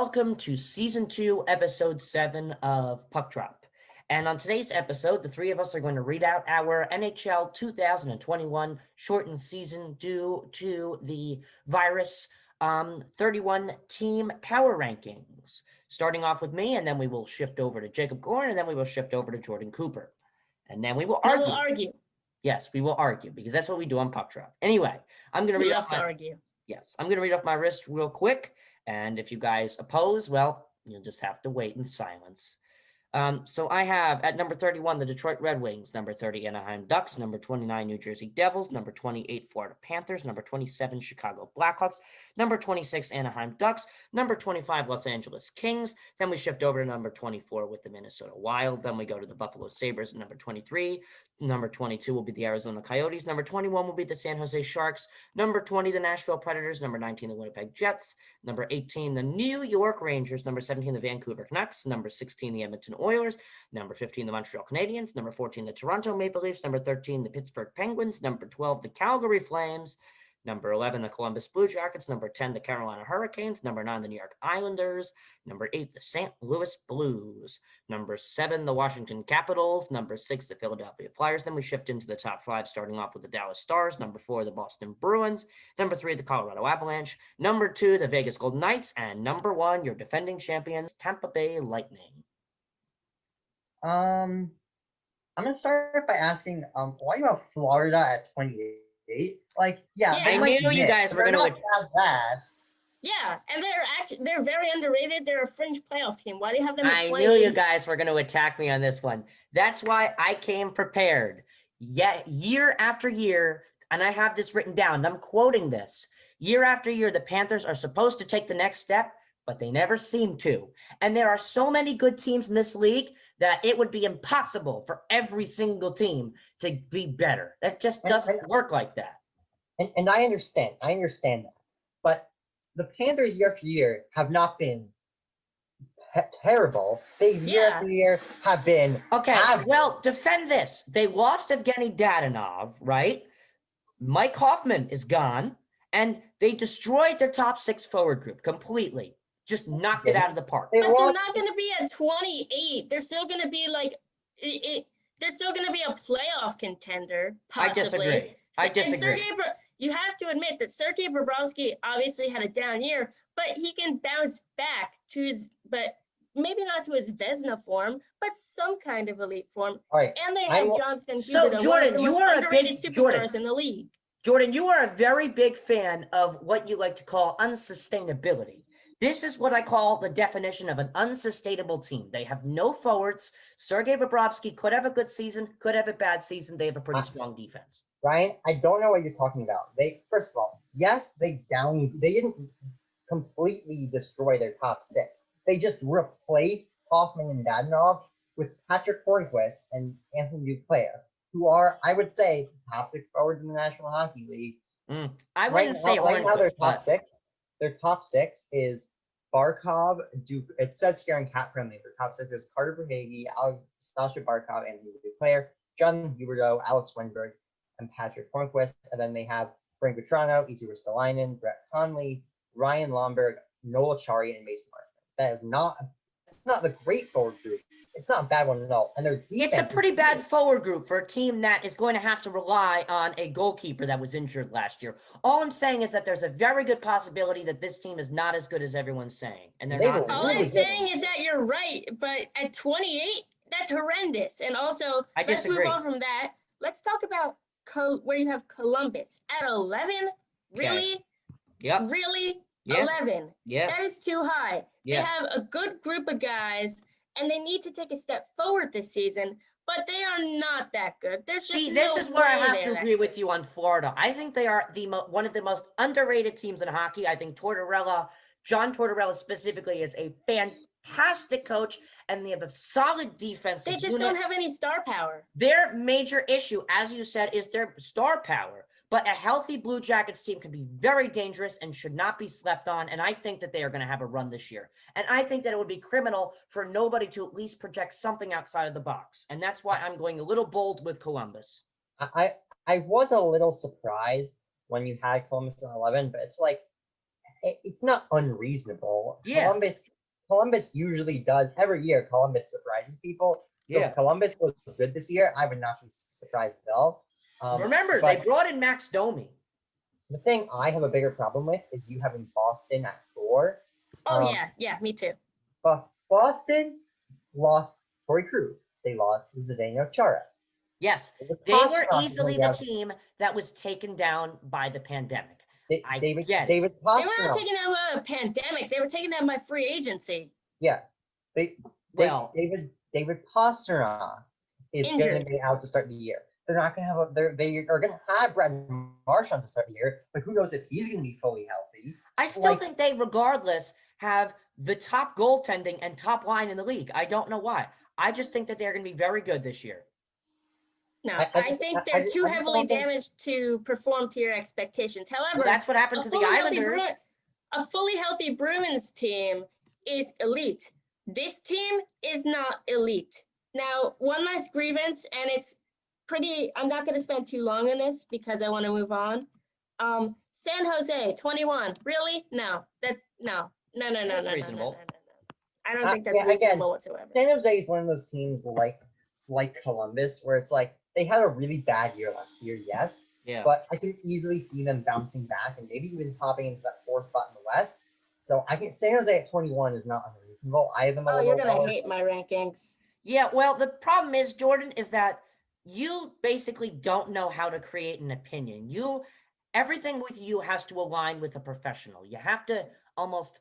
welcome to Season 2, Episode 7 of Puck Drop. And on today's episode, the three of us are going to read out our NHL 2021 shortened season due to the virus 31 team power rankings. Starting off with me, and then we will shift over to Jacob Gorn, and then we will shift over to Jordan Cooper. And then we will argue. Yes, we will argue, because that's what we do on Puck Drop. Anyway, I'm going to read off Yes, I'm going to read off my wrist real quick. And if you guys oppose, well, you'll just have to wait in silence. So I have at number 31, the Detroit Red Wings, number 30, Anaheim Ducks, number 29, New Jersey Devils, number 28, Florida Panthers, number 27, Chicago Blackhawks, number 26, Anaheim Ducks, number 25, Los Angeles Kings. Then we shift over to number 24 with the Minnesota Wild. Then we go to the Buffalo Sabres at number 23. Number 22 will be the Arizona Coyotes. Number 21 will be the San Jose Sharks. Number 20, the Nashville Predators. Number 19, the Winnipeg Jets. Number 18, the New York Rangers. Number 17, the Vancouver Canucks. Number 16, the Edmonton Oilers. Number 15, the Montreal Canadiens. Number 14, the Toronto Maple Leafs. Number 13, the Pittsburgh Penguins. Number 12, the Calgary Flames. Number 11, the Columbus Blue Jackets. Number 10, the Carolina Hurricanes. Number 9, the New York Islanders. Number 8, the St. Louis Blues. Number 7, the Washington Capitals. Number 6, the Philadelphia Flyers. Then we shift into the top 5, starting off with the Dallas Stars. Number 4, the Boston Bruins. Number 3, the Colorado Avalanche. Number 2, the Vegas Golden Knights. And number 1, your defending champions, Tampa Bay Lightning. I'm going to start by asking, why you have Florida at 28? I knew you guys were going to that bad. Yeah, and they're very underrated. They're a fringe playoff team. Why do you have them at 28? I knew you guys were going to attack me on this one. That's why I came prepared. Year after year, and I have this written down, and I'm quoting this. Year after year, the Panthers are supposed to take the next step, but they never seem to. And there are so many good teams in this league that it would be impossible for every single team to be better. That just doesn't work like that. And I understand that. But the Panthers year after year have not been terrible. They year after year have been average. Well, defend this. They lost Evgeny Dadonov, right? Mike Hoffman is gone, and they destroyed their top 6 forward group completely. Just knocked it out of the park. But they're not going to be at 28. They're still going to be they're still going to be a playoff contender, possibly. I disagree. You have to admit that Sergei Bobrovsky obviously had a down year, but he can bounce back to but maybe not to his Vezina form, but some kind of elite form. All right. And they have Jonathan So, Huberdeau, Jordan, one of the you most are underrated superstars in the league. Jordan, you are a very big fan of what you like to call unsustainability. This is what I call the definition of an unsustainable team. They have no forwards. Sergei Bobrovsky could have a good season, could have a bad season. They have a pretty strong defense. Ryan, I don't know what you're talking about. First of all, yes, they didn't completely destroy their top 6. They just replaced Hoffman and Dadonov with Patrick Hornquist and Anthony Duclair, who are, I would say, top 6 forwards in the National Hockey League. I wouldn't say Hornquist. Right now, their top 6. Their top 6 is Barkov, Duke. It says here in Cat Friendly, their top 6 is Carter Verhaeghe, Sasha Barkov, Anthony Duclair, Jonathan Huberdeau, Alex Wennberg, and Patrick Hornquist. And then they have Frank Vetrano, Eetu Ristolainen, Brett Conley, Ryan Lomberg, Noel Acciari, and Mason Martin. That is not the great forward group. It's not a bad one at all. And their defense It's a pretty bad forward group for a team that is going to have to rely on a goalkeeper that was injured last year. All I'm saying is that there's a very good possibility that this team is not as good as everyone's saying. And they're not. All I'm saying is that you're right, but at 28, that's horrendous. And also, let's move on from that. Let's talk about where you have Columbus at 11. Really? Okay. Yep. Really? Yeah. 11. Yeah. That is too high. Yeah. They have a good group of guys, and they need to take a step forward this season, but they are not that good. This is where I have to agree with you on Florida. I think they are one of the most underrated teams in hockey. I think John Tortorella specifically is a fantastic coach, and they have a solid defense. They just don't have any star power. Their major issue, as you said, is their star power. But a healthy Blue Jackets team can be very dangerous and should not be slept on. And I think that they are going to have a run this year. And I think that it would be criminal for nobody to at least project something outside of the box. And that's why I'm going a little bold with Columbus. I was a little surprised when you had Columbus in 11, but it's not unreasonable. Yeah. Columbus usually does every year. Columbus surprises people. So if Columbus was good this year, I would not be surprised at all. Remember, they brought in Max Domi. The thing I have a bigger problem with is you having Boston at 4. Oh, yeah, me too. But Boston lost Torrey Krug. They lost Zdeno Chara. Yes, they were easily the team that was taken down by the pandemic. David Pastrnak. They were not taken down by a pandemic. They were taken down by free agency. Yeah. David Pastrnak is going to be out to start the year. They're not going to have they are going to have Brad Marchand to start the year, but who knows if he's going to be fully healthy. I still think they, regardless, have the top goaltending and top line in the league. I don't know why. I just think that they're going to be very good this year. No, I think they're too heavily damaged to perform to your expectations. However, that's what happened to the Islanders. A fully healthy Bruins team is elite. This team is not elite. Now, one last grievance, and it's pretty, I'm not going to spend too long on this because I want to move on. San Jose, 21. Really? No. That's no. That's reasonable. No. I don't think that's reasonable whatsoever. San Jose is one of those teams like Columbus, where it's like they had a really bad year last year, yes. Yeah. But I can easily see them bouncing back and maybe even popping into that 4th spot in the West. So I think San Jose at 21 is not unreasonable. I have them you're going to hate my rankings. Yeah, well, the problem is, Jordan, is that you basically don't know how to create an opinion. Everything with you has to align with a professional. You have to almost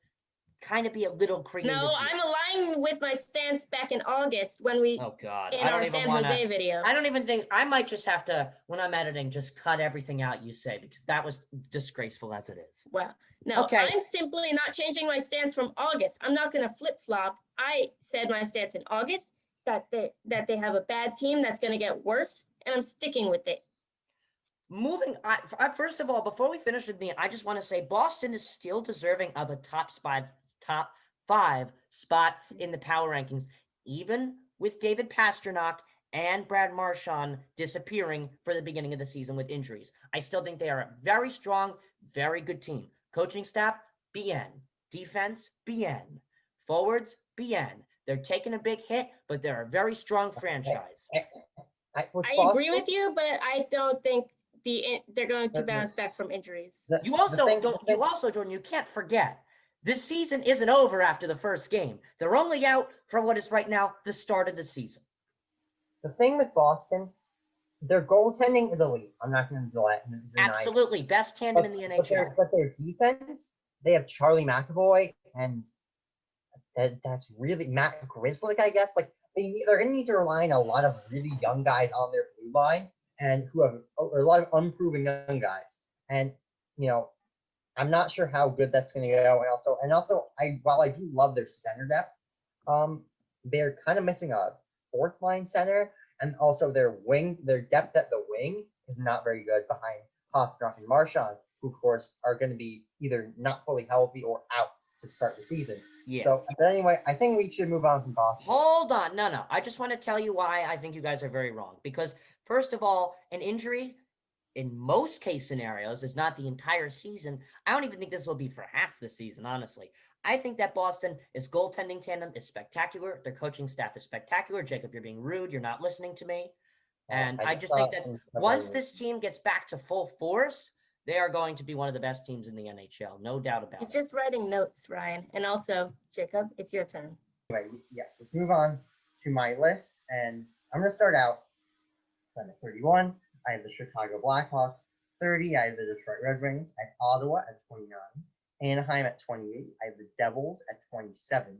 kind of be a little creative. No, I'm aligning with my stance back in August when we in our San Jose video. I don't even think I might just have to, when I'm editing, just cut everything out you say, because that was disgraceful as it is. Well, no, I'm simply not changing my stance from August. I'm not going to flip-flop. I said my stance in August that they have a bad team that's going to get worse, and I'm sticking with it. First of all, before we finish with me, I just want to say Boston is still deserving of a top 5 spot in the power rankings, even with David Pastrnak and Brad Marchand disappearing for the beginning of the season with injuries. I still think they are a very strong, very good team. Coaching staff, BN. Defense, BN. Forwards, BN. They're taking a big hit, but they're a very strong franchise. I agree with you, but I don't think they're going to bounce back from injuries. You also, Jordan, you can't forget, this season isn't over after the first game. They're only out for what is right now the start of the season. The thing with Boston, their goaltending is elite. I'm not going to deny absolutely it. Best tandem in the NHL. But their defense, they have Charlie McAvoy, and that's really Matt Grzelcyk, I guess. Like they're going to need to rely on a lot of really young guys on their blue line, and who have a lot of unproven young guys. And I'm not sure how good that's going to go. And also, while I do love their center depth, they're kind of missing a 4th line center, and also their depth at the wing is not very good behind Pastrnak and Marchand, who of course are going to be either not fully healthy or out to start the season. Yes. So, but anyway, I think we should move on from Boston. Hold on, no. I just want to tell you why I think you guys are very wrong. Because first of all, an injury, in most case scenarios, is not the entire season. I don't even think this will be for half the season, honestly. I think that Boston's goaltending tandem is spectacular. Their coaching staff is spectacular. Jacob, you're being rude. You're not listening to me. And I just think that once this team gets back to full force, they are going to be one of the best teams in the NHL. No doubt about it. He's just writing notes, Ryan. And also, Jacob, it's your turn. Anyway, yes, let's move on to my list. And I'm going to start out at 31. I have the Chicago Blackhawks. 30, I have the Detroit Red Wings. I have Ottawa at 29. Anaheim at 28. I have the Devils at 27.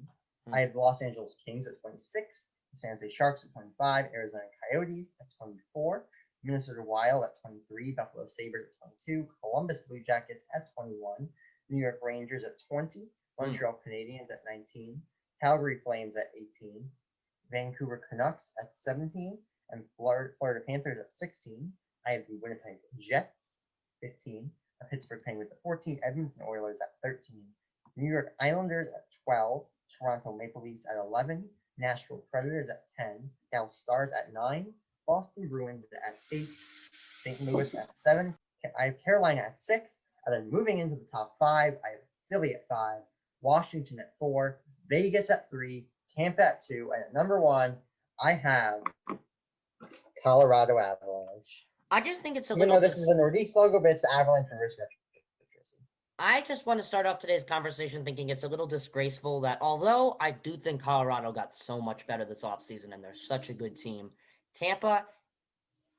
I have the Los Angeles Kings at 26. The San Jose Sharks at 25. Arizona Coyotes at 24. Minnesota Wild at 23. Buffalo Sabres at 22. Columbus Blue Jackets at 21. New York Rangers at 20. Montreal Canadiens at 19. Calgary Flames at 18. Vancouver Canucks at 17. And Florida Panthers at 16. I have the Winnipeg Jets, 15. The Pittsburgh Penguins at 14. Edmonton Oilers at 13. New York Islanders at 12. Toronto Maple Leafs at 11. Nashville Predators at 10. Dallas Stars at 9. Boston Bruins at 8. St. Louis at 7. I have Carolina at 6. And then moving into the top 5, I have Philly at 5. Washington at 4. Vegas at 3, Tampa at 2, and at number 1, I have Colorado Avalanche. I just think it's a Even little though this is the Nordiques logo, but it's the Avalanche reverse retro jersey. I just want to start off today's conversation thinking it's a little disgraceful that although I do think Colorado got so much better this offseason and they're such a good team, Tampa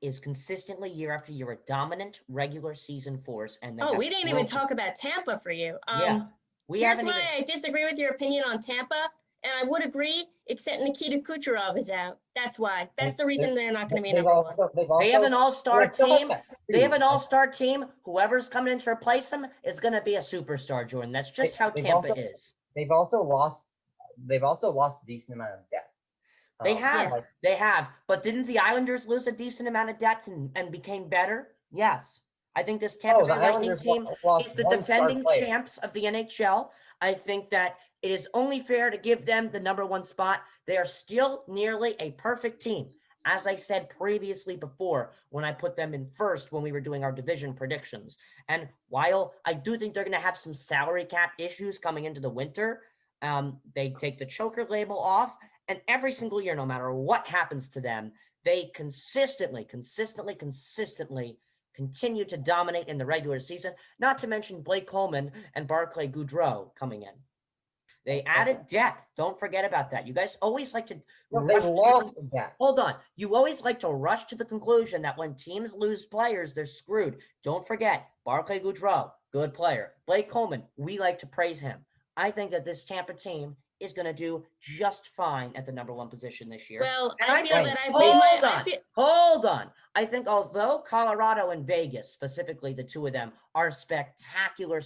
is consistently year after year a dominant regular season force. And we didn't even talk about Tampa for you. Here's why I disagree with your opinion on Tampa, and I would agree, except Nikita Kucherov is out. That's why. That's the reason they're not going to be number one. They have an all-star team. They have an all-star team. Whoever's coming in to replace them is going to be a superstar, Jordan. That's just how Tampa is. They've also lost a decent amount of depth. They have. But didn't the Islanders lose a decent amount of depth and became better? Yes. I think this Tampa Bay Lightning team is the defending champs of the NHL. I think that it is only fair to give them the number 1 spot. They are still nearly a perfect team. As I said previously before, when I put them in first when we were doing our division predictions. And while I do think they're going to have some salary cap issues coming into the winter, they take the choker label off. And every single year, no matter what happens to them, they consistently continue to dominate in the regular season, not to mention Blake Coleman and Barclay Goodrow coming in. They added depth. Don't forget about that. You guys always like to they lost depth. Hold on. You always like to rush to the conclusion that when teams lose players, they're screwed. Don't forget, Barclay Goodrow, good player. Blake Coleman, we like to praise him. I think that this Tampa team is going to do just fine at the number 1 position this year. Well, I feel that I've Hold on. I think although Colorado and Vegas, specifically the two of them, are spectacular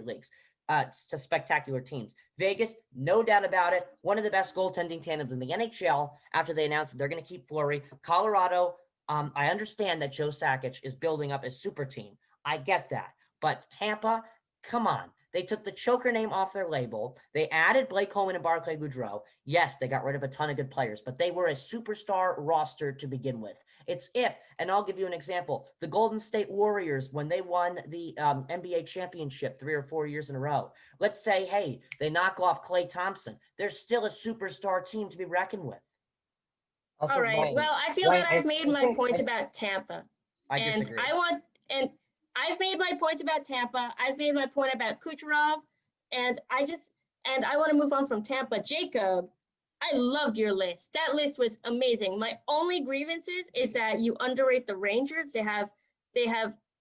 leagues, to spectacular teams. Vegas, no doubt about it, one of the best goaltending tandems in the NHL after they announced that they're going to keep Fleury. Colorado, I understand that Joe Sakic is building up a super team. I get that. But Tampa, come on. They took the choker name off their label. They added Blake Coleman and Barclay Goodrow. Yes, they got rid of a ton of good players, but they were a superstar roster to begin with. It's and I'll give you an example. The Golden State Warriors, when they won the NBA championship 3 or 4 years in a row, let's say, hey, they knock off Klay Thompson. They're still a superstar team to be reckoned with. Also, all right. Well, I feel that I've made my point about Tampa. I disagree. I've made my point about Tampa. I've made my point about Kucherov, and I want to move on from Tampa. Jacob, I loved your list. That list was amazing. My only grievances is that you underrate the Rangers. They have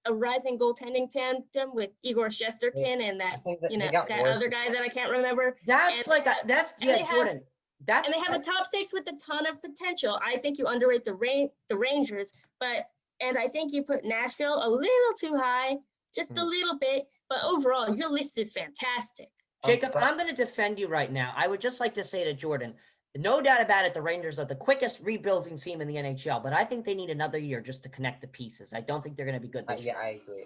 a rising goaltending tandem with Igor Shesterkin and that other guy that I can't remember. Jordan. And they have a top 6 with a ton of potential. I think you underrate the Rangers, and I think you put Nashville a little too high, just a little bit. But overall, your list is fantastic. Jacob, I'm going to defend you right now. I would just like to say to Jordan, no doubt about it, the Rangers are the quickest rebuilding team in the NHL, but I think they need another year just to connect the pieces. I don't think they're going to be good this year. Yeah, I agree.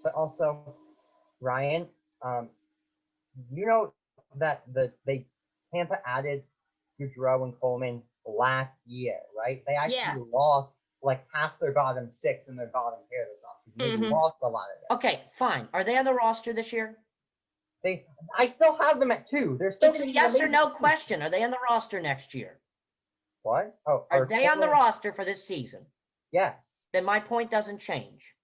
But also, Ryan, you know that Tampa added Goodrow and Coleman last year, right? They actually lost like half their bottom 6 and their bottom pair this offseason. They lost a lot of that. Okay, fine. Are they on the roster this year? I still have them at 2. They're still. It's a yes or no question. Are they on the roster next year? What? Oh, are they on the roster for this season? Yes. Then my point doesn't change.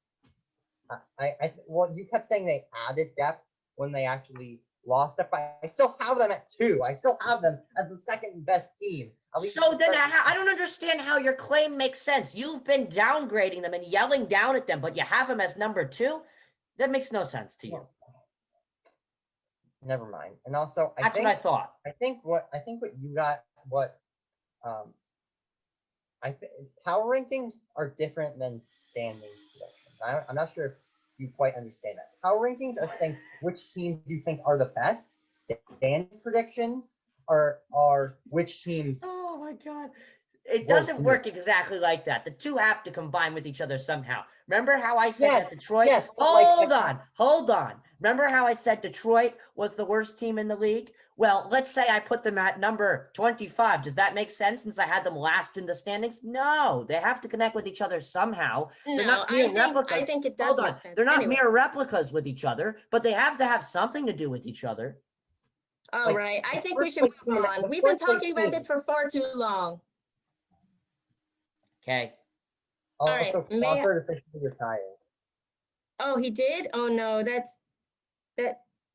Well, you kept saying they added depth when they actually lost depth. I still have them at 2. I still have them as the second best team. So then I don't understand how your claim makes sense. You've been downgrading them and yelling down at them, but you have them as number 2? That makes no sense to you. Never mind. And also, what I thought. I think what you got, power rankings are different than standings predictions. I'm not sure if you quite understand that. Power rankings are saying which teams you think are the best. Standings predictions are which teams. Oh my God. It doesn't work exactly like that. The two have to combine with each other somehow. Remember how I said that Detroit? Yes. Hold on. Remember how I said Detroit was the worst team in the league? Well, let's say I put them at number 25. Does that make sense since I had them last in the standings? No, they have to connect with each other somehow. They're not mere replicas. I think it does make sense. They're not mere replicas with each other, but they have to have something to do with each other. All Like, right. I the think we first should place move team- on. the We've been first place talking about team. this for far too long. Okay. right, Also, may I- Crawford officially retired. Oh, he did? Oh no,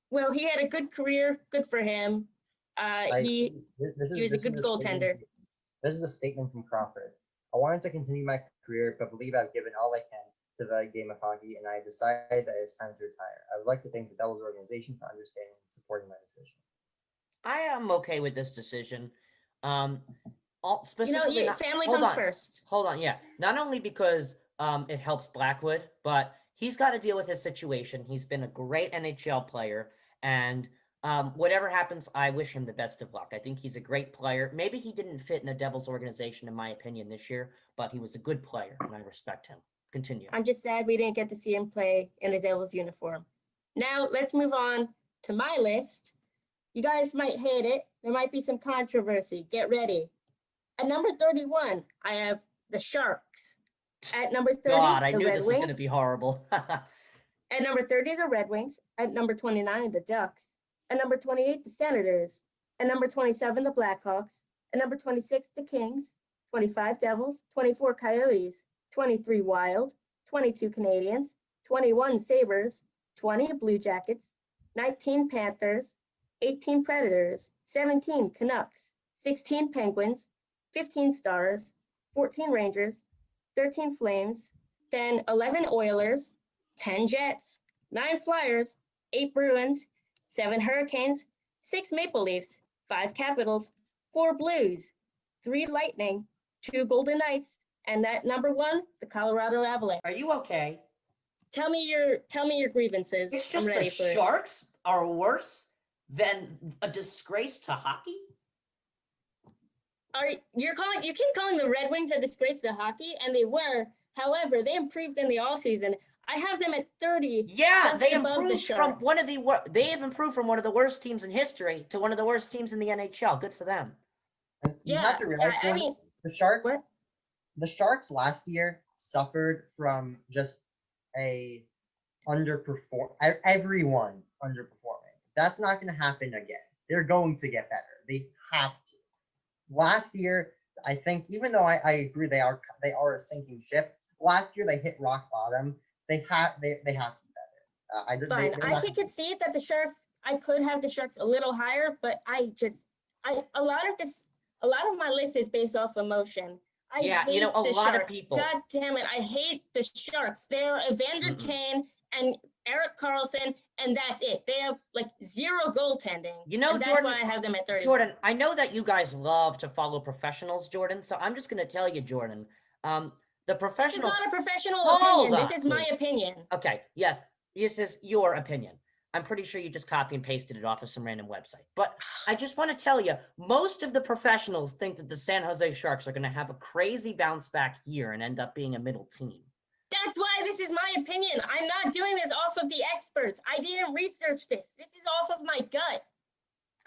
well, he had a good career. Good for him. He was a good goaltender. This is a statement from Crawford. I wanted to continue my career, but believe I've given all I can to the game of hockey, and I decided that it's time to retire. I would like to thank the Devils organization for understanding and supporting my decision. I am okay with this decision. Specifically, Family hold comes on. first. Hold on, yeah. Not only because it helps Blackwood, but he's got to deal with his situation. He's been a great NHL player, and whatever happens, I wish him the best of luck. I think he's a great player. Maybe he didn't fit in the Devils organization, in my opinion, this year, but he was a good player, and I respect him. Continue. I'm just sad we didn't get to see him play in a Devils uniform. Now, let's move on to my list. You guys might hate it. There might be some controversy. Get ready. At number 31, I have the Sharks. At number 30, God, I the knew Red this was Wings. going to be horrible. At number 30, the Red Wings. At number 29, the Ducks. At number 28, the Senators. At number 27, the Blackhawks. At number 26, the Kings. 25, Devils. 24, Coyotes. 23, Wild. 22, Canadiens. 21, Sabres. 20, Blue Jackets. 19, Panthers. 18, Predators. 17, Canucks. 16, Penguins. 15, Stars. 14, Rangers. 13, Flames. Then 11, Oilers. 10, Jets. 9, Flyers. 8, Bruins. 7, Hurricanes. 6, Maple Leafs. 5, Capitals. 4, Blues. 3, Lightning. 2, Golden Knights. And at number 1, the Colorado Avalanche. Are you okay? Tell me your grievances. It's I'm just ready the for it. Sharks are worse than a disgrace to hockey? You keep calling the Red Wings a disgrace to hockey, and they were. However, they improved in the offseason. I have them at 30. Yeah, just they above the improved from Sharks. they have improved from one of the worst teams in history to one of the worst teams in the NHL. Good for them. And you Yeah, have to realize, I mean, the Sharks. what? The Sharks last year suffered from just a underperform. Everyone underperforming. That's not going to happen again. They're going to get better. They have to. Last year, I think, even though I agree they are a sinking ship. Last year they hit rock bottom. They have to be better. Fine. I can concede that the Sharks. I could have the Sharks a little higher, but a lot of my list is based off emotion. I hate a the lot Sharks. of people. God damn it! I hate the Sharks. They're Evander Kane and Eric Carlson, and that's it. They have like zero goaltending. And that's Jordan, why I have them at 30. Jordan, I know that you guys love to follow professionals, Jordan. So I'm just going to tell you, Jordan. The professionals. This is not a professional opinion. This is my opinion. Okay. Yes, this is your opinion. I'm pretty sure you just copy and pasted it off of some random website. But I just want to tell you, most of the professionals think that the San Jose Sharks are going to have a crazy bounce back year and end up being a middle team. That's why this is my opinion. I'm not doing this off of the experts. I didn't research this. This is off of my gut.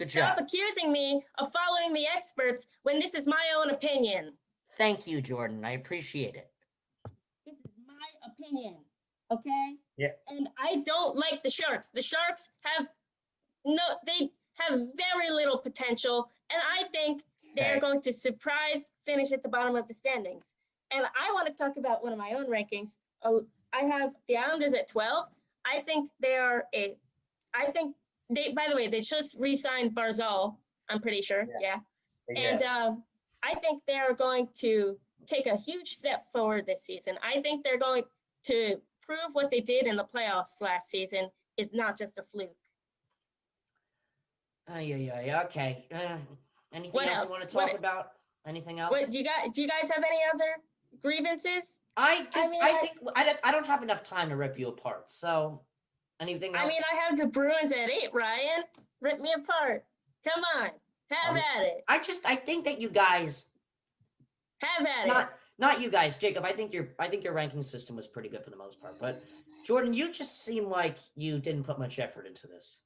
Stop accusing me of following the experts when this is my own opinion. Thank you, Jordan. I appreciate it. This is my opinion. Okay? Yeah. And I don't like the Sharks. The Sharks have very little potential, and I think they're going to finish at the bottom of the standings. And I want to talk about one of my own rankings. I have the Islanders at 12. I think by the way, they just re-signed Barzal, I'm pretty sure. Yeah. And I think they're going to take a huge step forward this season. I think they're going to prove what they did in the playoffs last season is not just a fluke. Okay. Anything else you want to talk about? Anything else? Do you guys have any other grievances? I don't have enough time to rip you apart. So, anything else? I have the Bruins at 8, Ryan. Rip me apart. Come on. Have at it. I think that you guys have at it. Not you guys, Jacob. I think your ranking system was pretty good for the most part. But Jordan, you just seem like you didn't put much effort into this.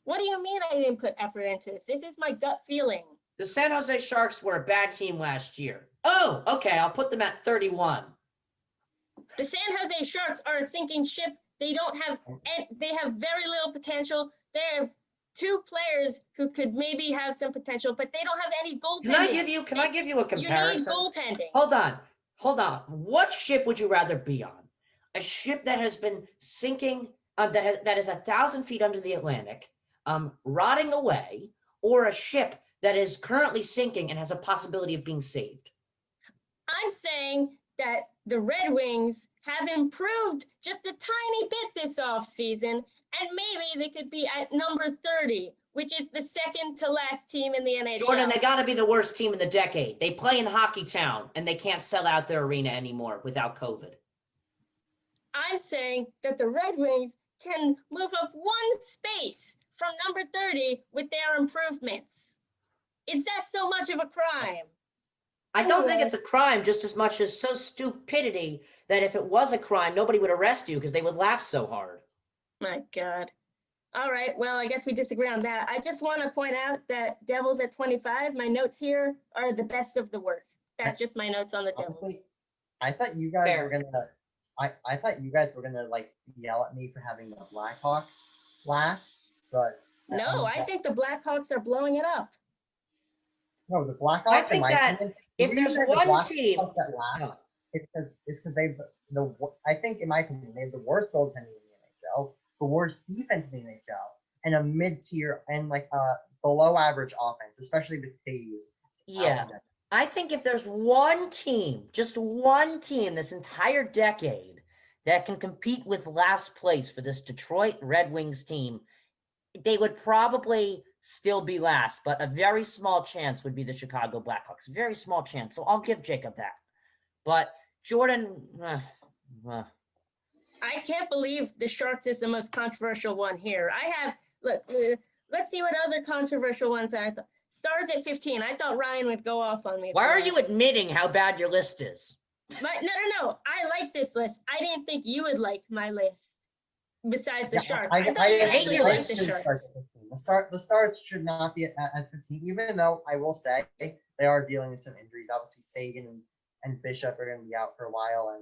What do you mean I didn't put effort into this? This is my gut feeling. The San Jose Sharks were a bad team last year. Oh, okay. I'll put them at 31. The San Jose Sharks are a sinking ship. They have very little potential. two players who could maybe have some potential, but they don't have any goaltending. Can I give you a comparison? You need goaltending. Hold on. What ship would you rather be on? A ship that has been sinking, that is 1,000 feet under the Atlantic, rotting away, or a ship that is currently sinking and has a possibility of being saved? I'm saying that the Red Wings have improved just a tiny bit this offseason, and maybe they could be at number 30, which is the second to last team in the NHL. Jordan, they got to be the worst team in the decade. They play in Hockey Town, and they can't sell out their arena anymore without COVID. I'm saying that the Red Wings can move up one space from number 30 with their improvements. Is that so much of a crime? I don't think it's a crime just as much as so stupidity that if it was a crime, nobody would arrest you because they would laugh so hard. My God. All right. Well, I guess we disagree on that. I just want to point out that Devils at 25, my notes here are the best of the worst. That's just my notes on the Devils. Honestly, I thought you guys were gonna. I thought you guys were gonna like yell at me for having the Blackhawks last, but no, I think the Blackhawks are blowing it up. No, the Blackhawks. I think that opinion, if there's one team, it's because they've I think in my opinion they have the worst goaltending in the NHL, the worst defense in the NHL, and a mid-tier and like below average offense, especially with Taves. Yeah. I think if there's one team, just one team this entire decade that can compete with last place for this Detroit Red Wings team, they would probably still be last, but a very small chance would be the Chicago Blackhawks. Very small chance. So I'll give Jacob that. But Jordan, I can't believe the Sharks is the most controversial one here. Let's see what other controversial ones I thought. Stars at 15. I thought Ryan would go off on me. Why are you admitting how bad your list is? No. I like this list. I didn't think you would like my list. Besides the Sharks, I actually like the Sharks. The Stars should not be at 15, even though I will say they are dealing with some injuries. Obviously, Sagan and Bishop are going to be out for a while,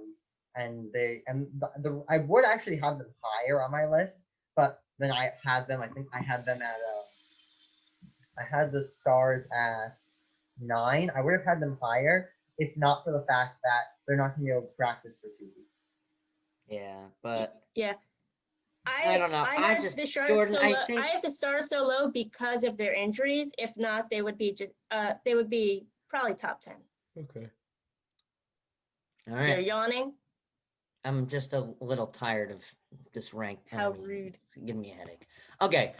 I would actually have them higher on my list, but then I had them. I think I had them at I had the Stars at 9. I would have had them higher if not for the fact that they're not going to be able to practice for 2 weeks. Yeah, but yeah. I don't know. I have the Sharks Jordan, so low. I have the Stars so low because of their injuries. If not, they would be probably top 10. Okay. All right. They're yawning. I'm just a little tired of this rank. How rude. It's giving me a headache. Okay.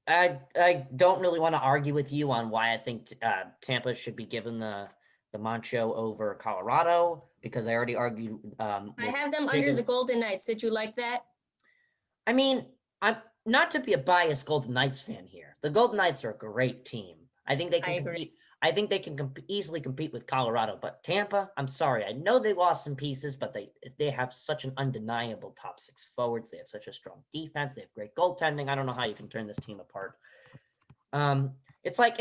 I don't really want to argue with you on why I think Tampa should be given the Mancho over Colorado, because I already argued. I have them under the Golden Knights. Did you like that? I mean, I'm not to be a biased Golden Knights fan here. The Golden Knights are a great team. I think they can compete. I think they can easily compete with Colorado, but Tampa, I'm sorry. I know they lost some pieces, but they have such an undeniable top 6 forwards. They have such a strong defense. They have great goaltending. I don't know how you can turn this team apart. It's like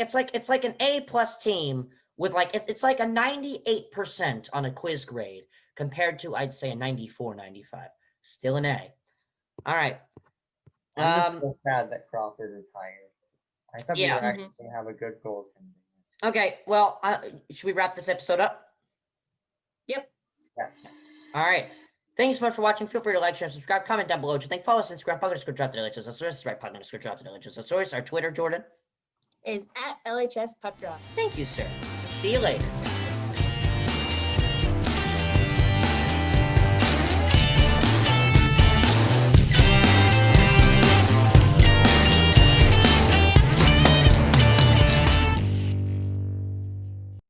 an A+ team with it's like a 98% on a quiz grade compared to, I'd say, a 94, 95. Still an A. All right. I'm just so sad that Crawford retired. I thought we were actually going to have a good goaltending. Okay, well, should we wrap this episode up? Yep. Yes. All right. Thanks so much for watching. Feel free to like, share, subscribe, comment down below what you think. Follow us on Instagram, _drop the LHS source, right _drop the LHS source. Our Twitter, Jordan, is at LHS Puck Drop. Thank you, sir. See you later.